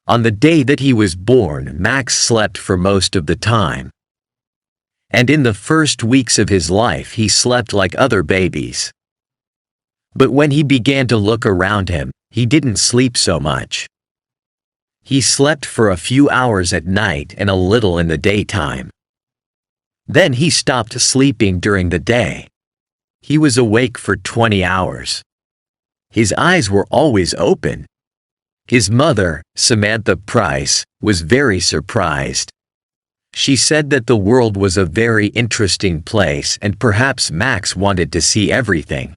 On the day that he was born, Max slept for most of the time. And in the first weeks of his life he slept like other babies. But when he began to look around him, he didn't sleep so much. He slept for a few hours at night and a little in the daytime. Then he stopped sleeping during the day. He was awake for 20 hours. His eyes were always open. His mother, Samantha Price, was very surprised. She said that the world was a very interesting place and perhaps Max wanted to see everything.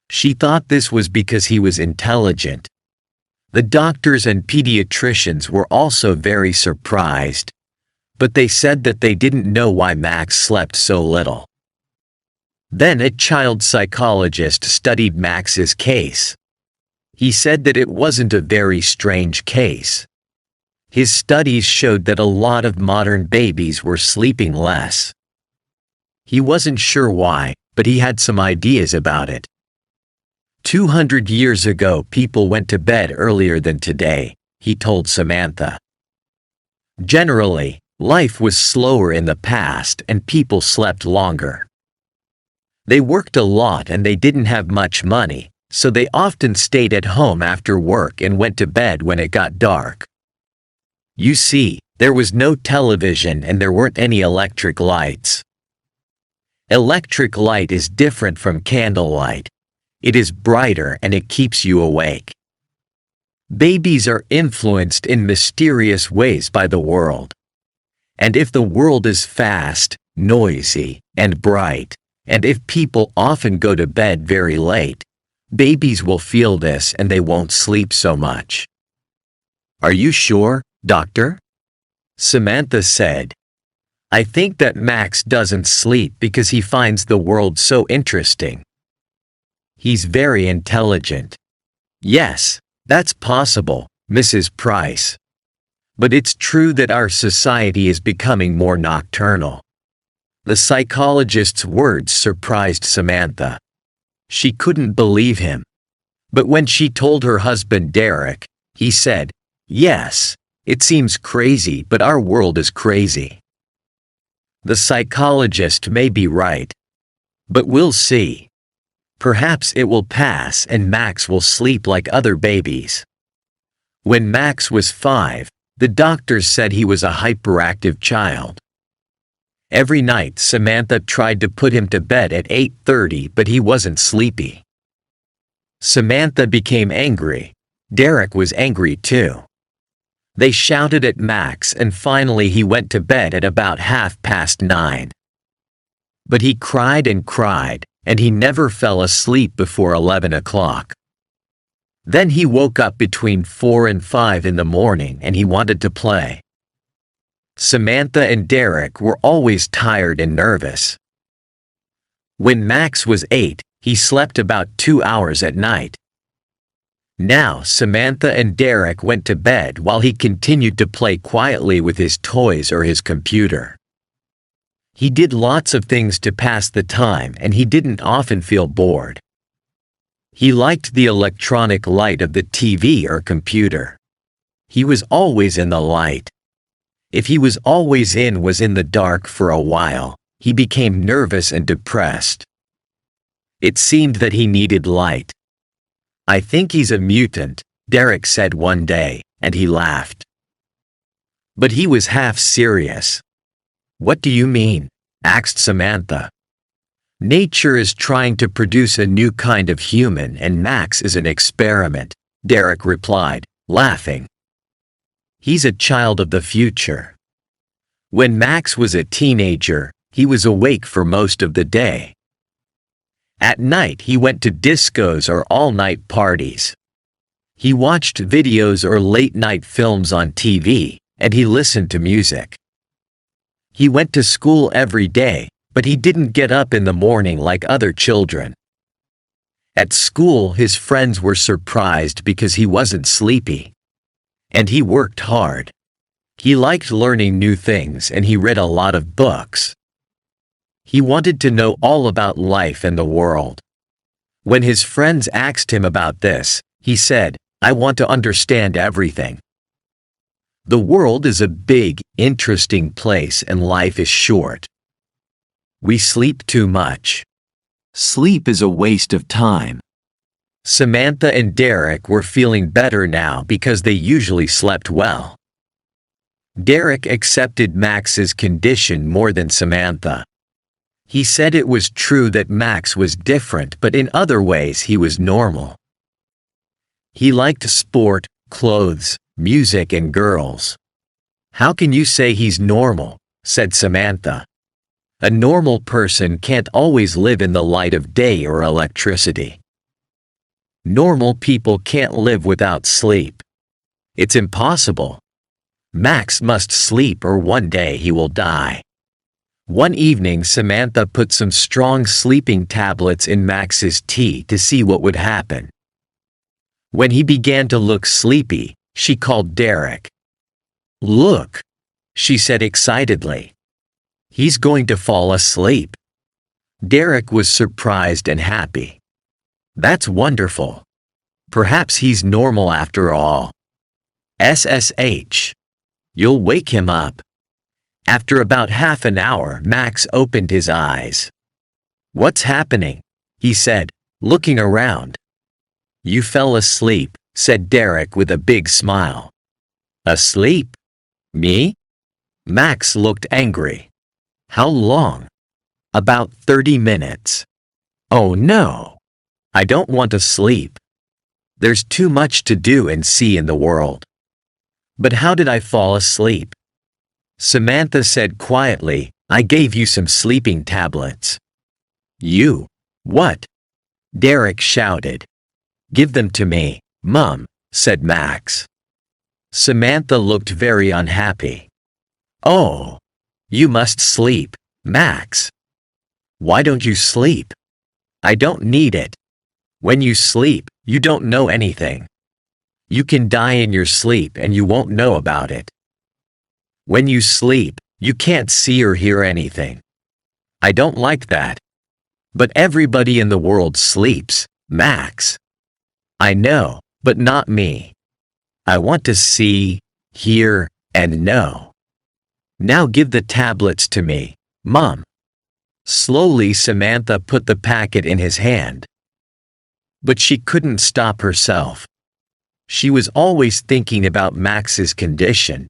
She thought this was because he was intelligent. The doctors and pediatricians were also very surprised, but they said that they didn't know why Max slept so little. Then a child psychologist studied Max's case. He said that it wasn't a very strange case. His studies showed that a lot of modern babies were sleeping less. He wasn't sure why, but he had some ideas about it. 200 years ago people went to bed earlier than today, he told Samantha. Generally, life was slower in the past and people slept longer. They worked a lot and they didn't have much money, so they often stayed at home after work and went to bed when it got dark. You see, there was no television and there weren't any electric lights. Electric light is different from candlelight. It is brighter and it keeps you awake. Babies are influenced in mysterious ways by the world. And if the world is fast, noisy, and bright, and if people often go to bed very late, babies will feel this and they won't sleep so much. Are you sure, doctor? Samantha said. I think that Max doesn't sleep because he finds the world so interesting. He's very intelligent. Yes, that's possible, Mrs. Price. But it's true that our society is becoming more nocturnal. The psychologist's words surprised Samantha. She couldn't believe him. But when she told her husband Derek, he said, yes, it seems crazy, but our world is crazy. The psychologist may be right. But we'll see. Perhaps it will pass and Max will sleep like other babies. When Max was 5, the doctors said he was a hyperactive child. Every night Samantha tried to put him to bed at 8:30, but he wasn't sleepy. Samantha became angry. Derek was angry too. They shouted at Max and finally he went to bed at about 9:30. But he cried and cried, and he never fell asleep before 11 o'clock. Then he woke up between 4 and 5 in the morning and he wanted to play. Samantha and Derek were always tired and nervous. When Max was 8, he slept about 2 hours at night. Now Samantha and Derek went to bed while he continued to play quietly with his toys or his computer. He did lots of things to pass the time and he didn't often feel bored. He liked the electronic light of the TV or computer. He was always in the light. If he was always in the dark for a while, he became nervous and depressed. It seemed that he needed light. I think he's a mutant, Derek said one day, and he laughed. But he was half serious. What do you mean? Asked Samantha. Nature is trying to produce a new kind of human and Max is an experiment, Derek replied, laughing. He's a child of the future. When Max was a teenager, he was awake for most of the day. At night he went to discos or all-night parties. He watched videos or late-night films on TV, and he listened to music. He went to school every day, but he didn't get up in the morning like other children. At school his friends were surprised because he wasn't sleepy. And he worked hard. He liked learning new things and he read a lot of books. He wanted to know all about life and the world. When his friends asked him about this, he said, I want to understand everything. The world is a big, interesting place and life is short. We sleep too much. Sleep is a waste of time. Samantha and Derek were feeling better now because they usually slept well. Derek accepted Max's condition more than Samantha. He said it was true that Max was different, but in other ways he was normal. He liked sport, clothes, music and girls. "How can you say he's normal?" said Samantha. "A normal person can't always live in the light of day or electricity. Normal people can't live without sleep. It's impossible. Max must sleep or one day he will die." One evening Samantha put some strong sleeping tablets in Max's tea to see what would happen. When he began to look sleepy, she called Derek. "Look," she said excitedly. "He's going to fall asleep." Derek was surprised and happy. "That's wonderful. Perhaps he's normal after all. SSH. You'll wake him up." After about half an hour, Max opened his eyes. "What's happening?" he said, looking around. "You fell asleep," said Derek with a big smile. "Asleep? Me?" Max looked angry. "How long?" "About 30 minutes. "Oh no. I don't want to sleep. There's too much to do and see in the world." "But how did I fall asleep?" Samantha said quietly, "I gave you some sleeping tablets." "You? What?" Derek shouted. "Give them to me, Mum," said Max. Samantha looked very unhappy. "Oh, you must sleep, Max." "Why don't you sleep?" "I don't need it. When you sleep, you don't know anything. You can die in your sleep and you won't know about it. When you sleep, you can't see or hear anything. I don't like that. But everybody in the world sleeps, Max." "I know, but not me. I want to see, hear, and know. Now give the tablets to me, Mom." Slowly Samantha put the packet in his hand. But she couldn't stop herself. She was always thinking about Max's condition.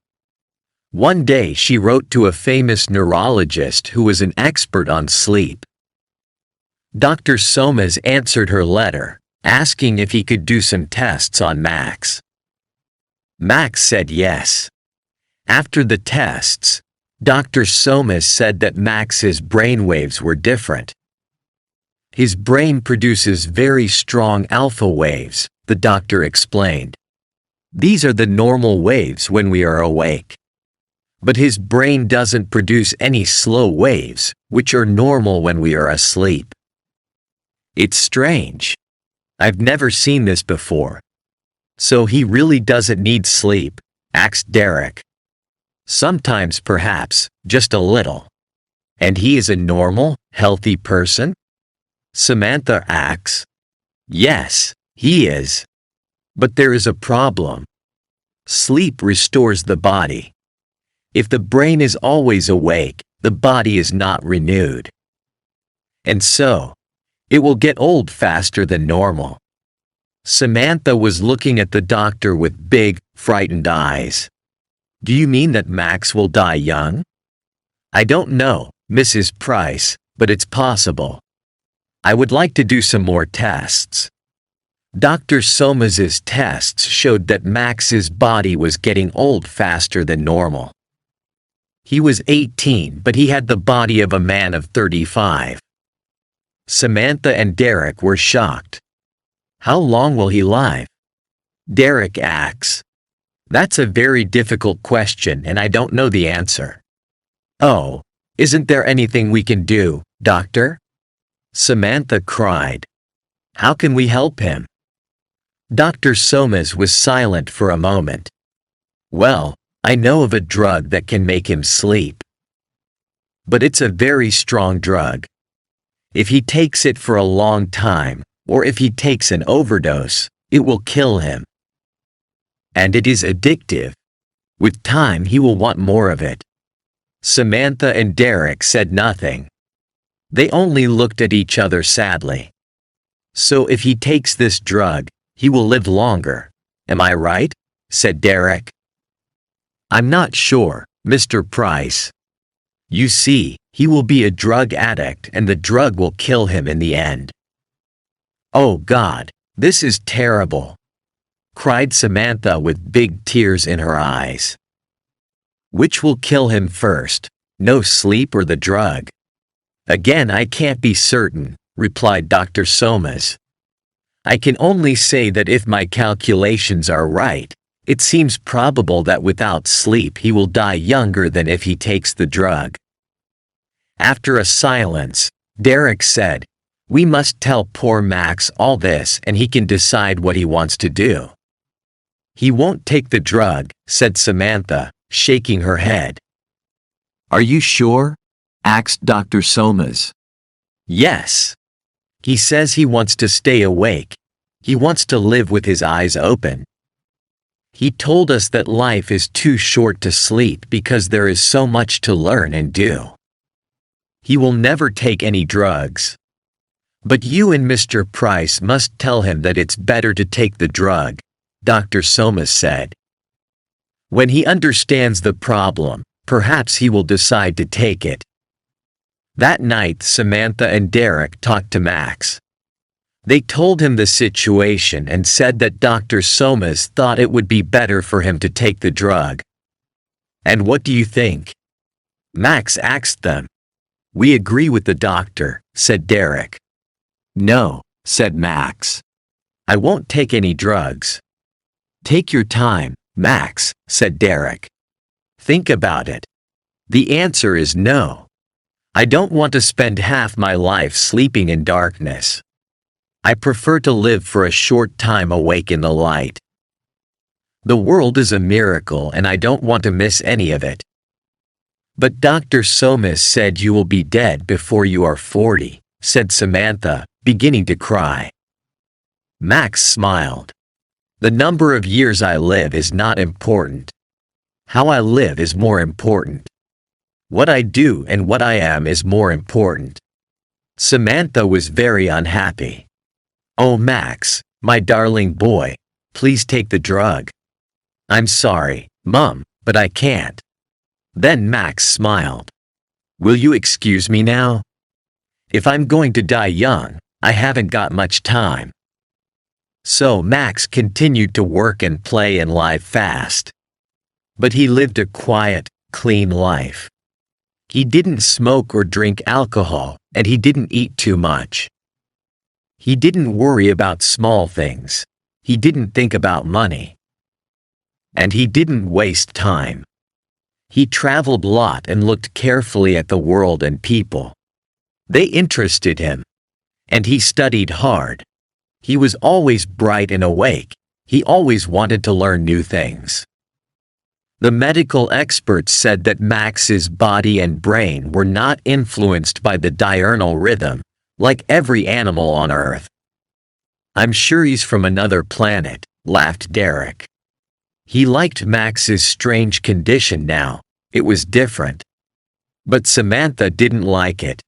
One day she wrote to a famous neurologist who was an expert on sleep. Dr. Somas answered her letter, asking if he could do some tests on Max. Max said yes. After the tests, Dr. Somas said that Max's brainwaves were different. "His brain produces very strong alpha waves," the doctor explained. "These are the normal waves when we are awake. But his brain doesn't produce any slow waves, which are normal when we are asleep." "It's strange. I've never seen this before." "So he really doesn't need sleep?" asked Derek. "Sometimes perhaps, just a little." "And he is a normal, healthy person?" Samantha asks. "Yes, he is. But there is a problem. Sleep restores the body. If the brain is always awake, the body is not renewed. And so, it will get old faster than normal." Samantha was looking at the doctor with big, frightened eyes. "Do you mean that Max will die young?" "I don't know, Mrs. Price, but it's possible. I would like to do some more tests." Dr. Somas's tests showed that Max's body was getting old faster than normal. He was 18, but he had the body of a man of 35. Samantha and Derek were shocked. "How long will he live?" Derek asks. "That's a very difficult question and I don't know the answer." "Oh, isn't there anything we can do, doctor?" Samantha cried. "How can we help him?" Dr. Somas was silent for a moment. "Well, I know of a drug that can make him sleep. But it's a very strong drug. If he takes it for a long time, or if he takes an overdose, it will kill him. And it is addictive. With time he will want more of it. Samantha and Derek said nothing. They only looked at each other sadly. So if he takes this drug, he will live longer. Am I right? Said Derek. I'm not sure, Mr. Price. You see, he will be a drug addict and the drug will kill him in the end. Oh God, this is terrible, cried Samantha with big tears in her eyes. Which will kill him first, no sleep or the drug? Again, I can't be certain, replied Dr. Somas. I can only say that if my calculations are right, it seems probable that without sleep he will die younger than if he takes the drug. After a silence, Derek said, we must tell poor Max all this and he can decide what he wants to do. He won't take the drug, said Samantha, shaking her head. Are you sure? Asked Dr. Somas. Yes. He says he wants to stay awake. He wants to live with his eyes open. He told us that life is too short to sleep because there is so much to learn and do. He will never take any drugs. But you and Mr. Price must tell him that it's better to take the drug, Dr. Somas said. When he understands the problem, perhaps he will decide to take it. That night Samantha and Derek talked to Max. They told him the situation and said that Dr. Somas thought it would be better for him to take the drug. And what do you think? Max asked them. We agree with the doctor, said Derek. No, said Max. I won't take any drugs. Take your time, Max, said Derek. Think about it. The answer is no. I don't want to spend half my life sleeping in darkness. I prefer to live for a short time awake in the light. The world is a miracle and I don't want to miss any of it. But Dr. Somas said you will be dead before you are 40, said Samantha, beginning to cry. Max smiled. The number of years I live is not important. How I live is more important. What I do and what I am is more important. Samantha was very unhappy. Oh Max, my darling boy, please take the drug. I'm sorry, Mum, but I can't. Then Max smiled. Will you excuse me now? If I'm going to die young, I haven't got much time. So Max continued to work and play and live fast. But he lived a quiet, clean life. He didn't smoke or drink alcohol, and he didn't eat too much. He didn't worry about small things. He didn't think about money. And he didn't waste time. He traveled a lot and looked carefully at the world and people. They interested him. And he studied hard. He was always bright and awake. He always wanted to learn new things. The medical experts said that Max's body and brain were not influenced by the diurnal rhythm, like every animal on Earth. I'm sure he's from another planet, laughed Derek. He liked Max's strange condition now. It was different. But Samantha didn't like it.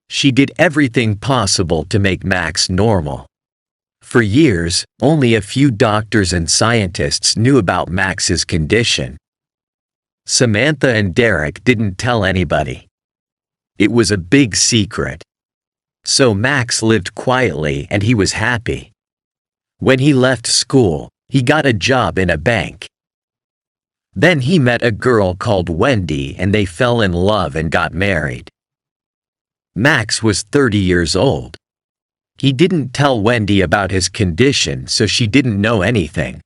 She did everything possible to make Max normal. For years, only a few doctors and scientists knew about Max's condition. Samantha and Derek didn't tell anybody. It was a big secret. So Max lived quietly and he was happy. When he left school, he got a job in a bank. Then he met a girl called Wendy and they fell in love and got married. Max was 30 years old. He didn't tell Wendy about his condition, so she didn't know anything.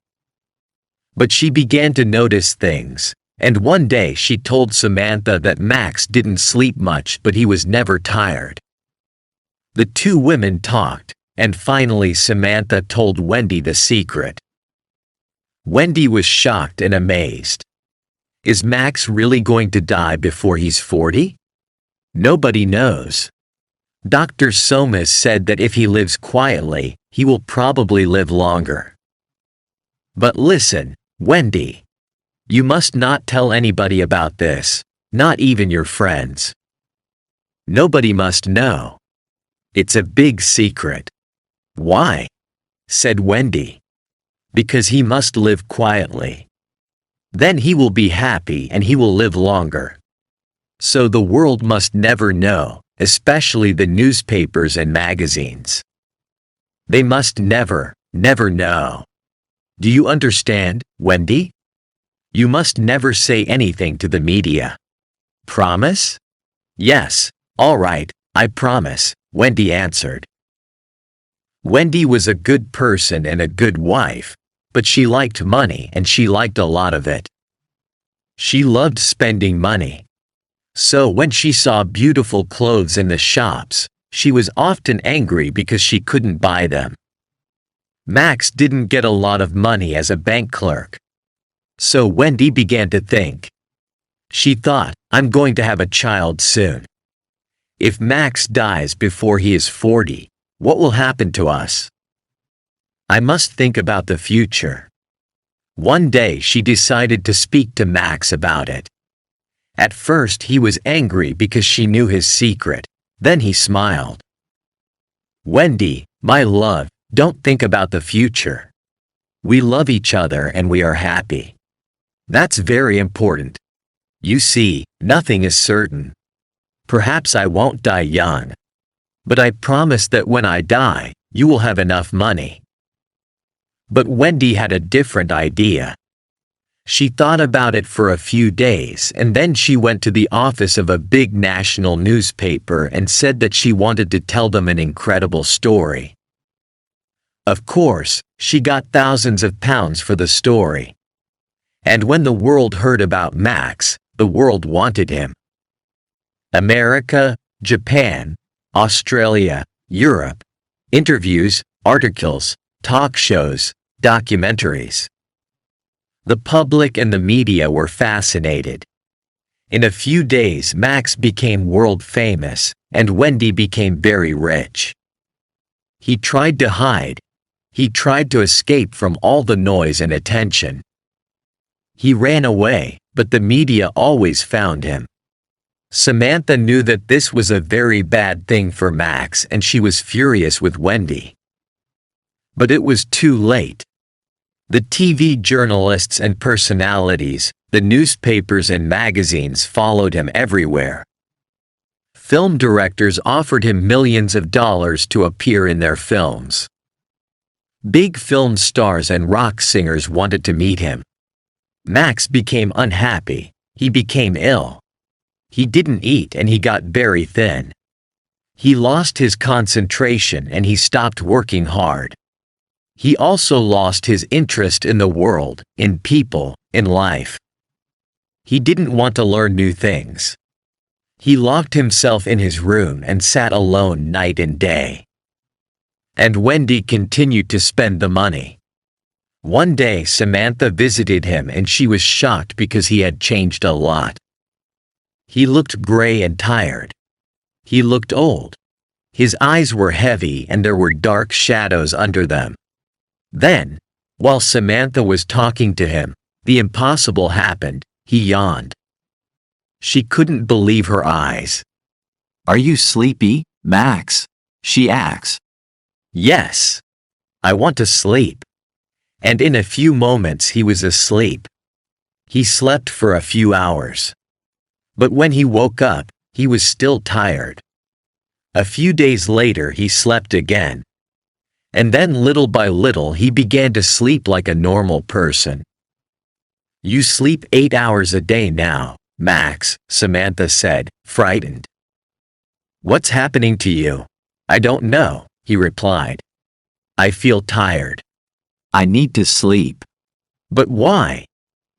But she began to notice things, and one day she told Samantha that Max didn't sleep much but he was never tired. The two women talked, and finally Samantha told Wendy the secret. Wendy was shocked and amazed. Is Max really going to die before he's 40? Nobody knows. Dr. Somas said that if he lives quietly, he will probably live longer. But listen, Wendy. You must not tell anybody about this, not even your friends. Nobody must know. It's a big secret. Why? Said Wendy. Because he must live quietly. Then he will be happy and he will live longer. So the world must never know, especially the newspapers and magazines. They must never, never know. Do you understand, Wendy? You must never say anything to the media. Promise? Yes, all right, I promise, Wendy answered. Wendy was a good person and a good wife, but she liked money and she liked a lot of it. She loved spending money. So when she saw beautiful clothes in the shops, she was often angry because she couldn't buy them. Max didn't get a lot of money as a bank clerk. So Wendy began to think. She thought, I'm going to have a child soon. If Max dies before he is 40, what will happen to us? I must think about the future. One day she decided to speak to Max about it. At first he was angry because she knew his secret, then he smiled. Wendy, my love, don't think about the future. We love each other and we are happy. That's very important. You see, nothing is certain. Perhaps I won't die young. But I promise that when I die, you will have enough money. But Wendy had a different idea. She thought about it for a few days and then she went to the office of a big national newspaper and said that she wanted to tell them an incredible story. Of course, she got thousands of pounds for the story. And when the world heard about Max, the world wanted him. America, Japan, Australia, Europe, interviews, articles, talk shows, documentaries. The public and the media were fascinated. In a few days Max became world famous, and Wendy became very rich. He tried to hide. He tried to escape from all the noise and attention. He ran away, but the media always found him. Samantha knew that this was a very bad thing for Max and she was furious with Wendy. But it was too late. The TV journalists and personalities, the newspapers and magazines followed him everywhere. Film directors offered him millions of dollars to appear in their films. Big film stars and rock singers wanted to meet him. Max became unhappy. He became ill. He didn't eat and he got very thin. He lost his concentration and he stopped working hard. He also lost his interest in the world, in people, in life. He didn't want to learn new things. He locked himself in his room and sat alone night and day. And Wendy continued to spend the money. One day Samantha visited him and she was shocked because he had changed a lot. He looked gray and tired. He looked old. His eyes were heavy and there were dark shadows under them. Then, while Samantha was talking to him, the impossible happened. He yawned. She couldn't believe her eyes. Are you sleepy, Max? She asked. Yes. I want to sleep. And in a few moments he was asleep. He slept for a few hours. But when he woke up, he was still tired. A few days later he slept again. And then little by little he began to sleep like a normal person. You sleep 8 hours a day now, Max, Samantha said, frightened. What's happening to you? I don't know, he replied. I feel tired. I need to sleep. But why?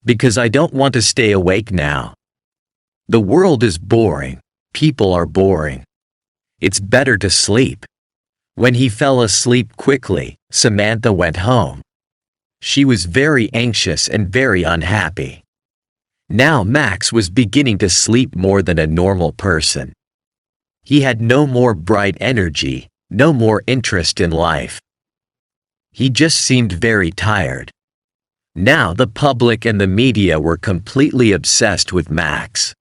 Because I don't want to stay awake now. The world is boring. People are boring. It's better to sleep. When he fell asleep quickly, Samantha went home. She was very anxious and very unhappy. Now Max was beginning to sleep more than a normal person. He had no more bright energy, no more interest in life. He just seemed very tired. Now the public and the media were completely obsessed with Max.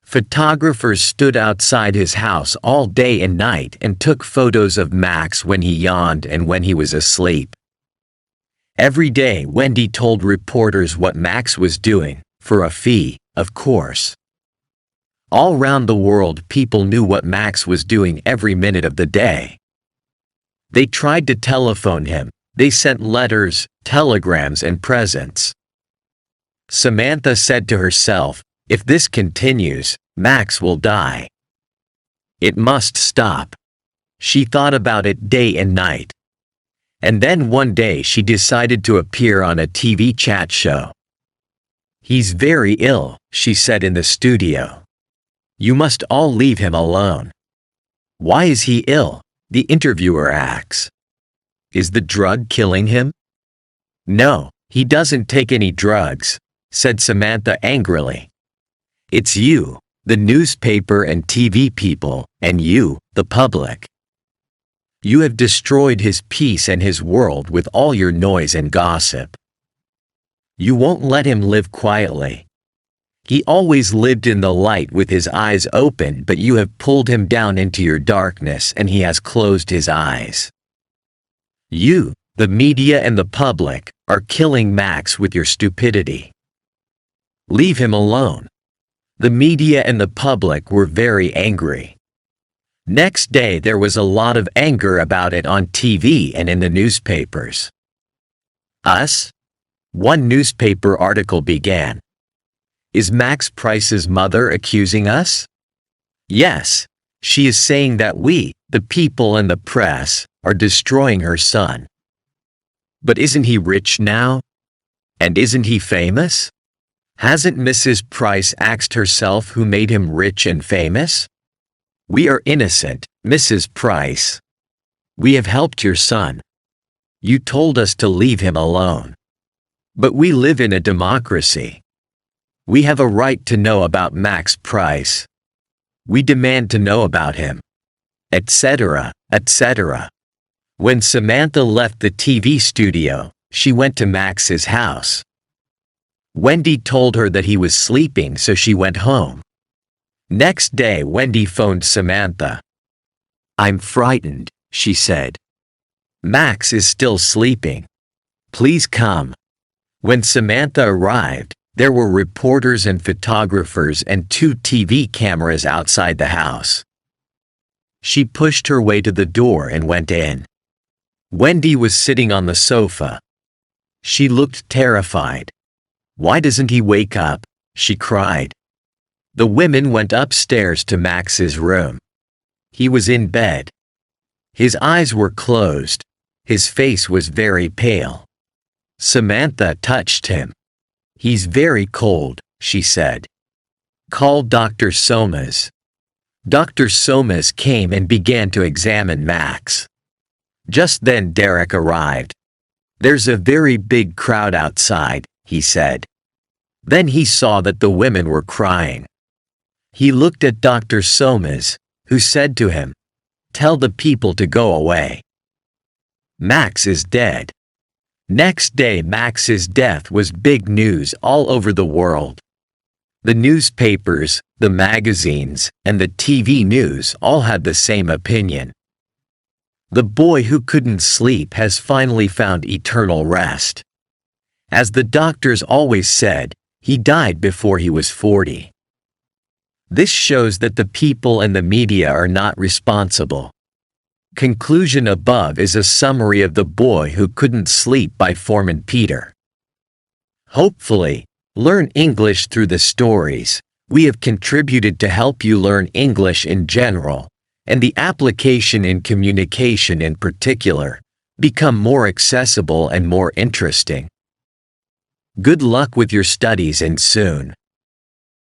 Photographers stood outside his house all day and night and took photos of Max when he yawned and when he was asleep. Every day Wendy told reporters what Max was doing, for a fee, of course. All round the world people knew what Max was doing every minute of the day. They tried to telephone him, they sent letters, telegrams and presents. Samantha said to herself, "If this continues, Max will die. It must stop." She thought about it day and night. And then one day she decided to appear on a TV chat show. "He's very ill," she said in the studio. "You must all leave him alone." "Why is he ill?" the interviewer asks. "Is the drug killing him?" "No, he doesn't take any drugs," said Samantha angrily. "It's you, the newspaper and TV people, and you, the public. You have destroyed his peace and his world with all your noise and gossip. You won't let him live quietly. He always lived in the light with his eyes open, but you have pulled him down into your darkness and he has closed his eyes. You, the media and the public, are killing Max with your stupidity. Leave him alone." The media and the public were very angry. Next day there was a lot of anger about it on TV and in the newspapers. Us? One newspaper article began. "Is Max Price's mother accusing us?" "Yes, she is saying that we, the people and the press, are destroying her son." "But isn't he rich now? And isn't he famous? Hasn't Mrs. Price asked herself who made him rich and famous? We are innocent, Mrs. Price. We have helped your son. You told us to leave him alone. But we live in a democracy. We have a right to know about Max Price. We demand to know about him," etc., etc. When Samantha left the TV studio, she went to Max's house. Wendy told her that he was sleeping, so she went home. Next day Wendy phoned Samantha. "I'm frightened," she said. "Max is still sleeping. Please come." When Samantha arrived, there were reporters and photographers and 2 TV cameras outside the house. She pushed her way to the door and went in. Wendy was sitting on the sofa. She looked terrified. "Why doesn't he wake up?" she cried. The women went upstairs to Max's room. He was in bed. His eyes were closed. His face was very pale. Samantha touched him. "He's very cold," she said. "Call Dr. Somas." Dr. Somas came and began to examine Max. Just then Derek arrived. "There's a very big crowd outside," he said. Then he saw that the women were crying. He looked at Dr. Somas, who said to him, "Tell the people to go away. Max is dead." Next day Max's death was big news all over the world. The newspapers, the magazines, and the TV news all had the same opinion. The boy who couldn't sleep has finally found eternal rest. As the doctors always said, he died before he was 40. This shows that the people and the media are not responsible. Conclusion above is a summary of The Boy Who Couldn't Sleep by Foreman Peter. Hopefully, learn English through the stories. We have contributed to help you learn English in general, and the application in communication in particular, become more accessible and more interesting. Good luck with your studies and soon.